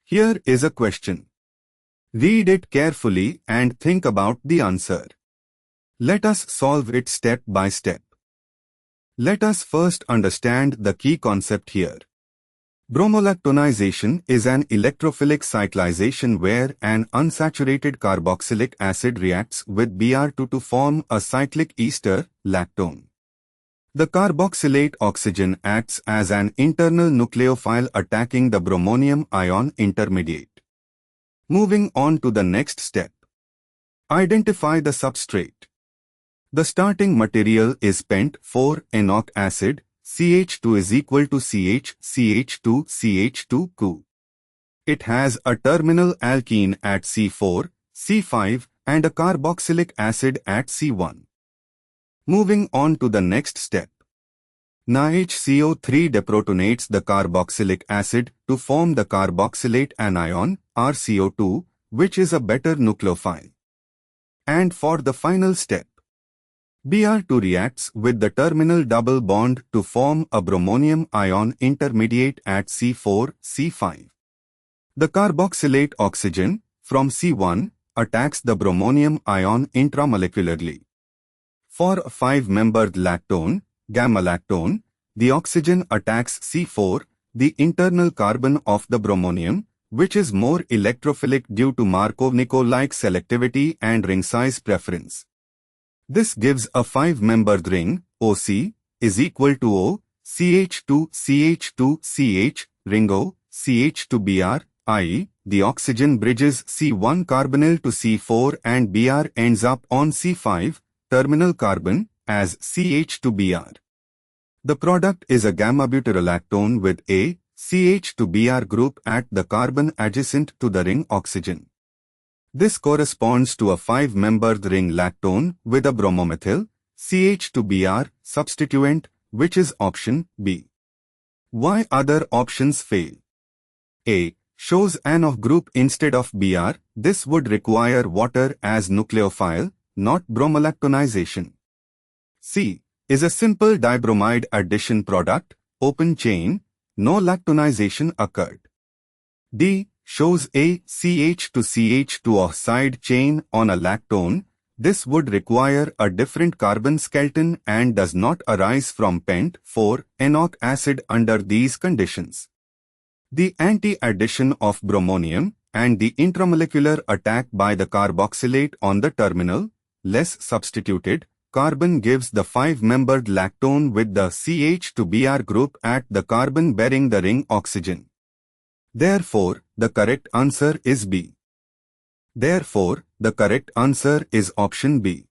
Here is a question. Read it carefully and think about the answer. Let us solve it step by step. Let us first understand the key concept here. Bromolactonization is an electrophilic cyclization where an unsaturated carboxylic acid reacts with Br2 to form a cyclic ester, lactone. The carboxylate oxygen acts as an internal nucleophile attacking the bromonium ion intermediate. Moving on to the next step. Identify the substrate. The starting material is pent 4-enoic acid, CH2 is equal to CH, CH2, CH2, It has a terminal alkene at C4, C5 and a carboxylic acid at C1. Moving on to the next step. NiHCO3 deprotonates the carboxylic acid to form the carboxylate anion, RCO2, which is a better nucleophile. And for the final step, Br2 reacts with the terminal double bond to form a bromonium ion intermediate at C4, C5. The carboxylate oxygen from C1 attacks the bromonium ion intramolecularly. For a 5-membered lactone, gamma-lactone, the oxygen attacks C4, the internal carbon of the bromonium, which is more electrophilic due to Markovnikov-like selectivity and ring size preference. This gives a 5-membered ring, OC, is equal to O, CH2, CH2, CH, ring O, CH2Br, i.e., the oxygen bridges C1 carbonyl to C4 and Br ends up on C5, terminal carbon, as CH2Br. The product is a gamma-butyrolactone with a CH2Br group at the carbon adjacent to the ring oxygen. This corresponds to a 5-membered ring lactone with a bromomethyl, CH2Br, substituent, which is option B. Why other options fail? A. Shows an OH group instead of Br. This would require water as nucleophile, not bromolactonization. C. Is a simple dibromide addition product, open chain, no lactonization occurred. D. Shows a CH to CH2 OH side chain on a lactone. This would require a different carbon skeleton and does not arise from pent 4-enoic acid under these conditions. The anti-addition of bromonium and the intramolecular attack by the carboxylate on the terminal, less substituted, carbon gives the 5-membered lactone with the CH2Br group at the carbon bearing the ring oxygen. Therefore, the correct answer is B. Therefore, the correct answer is option B.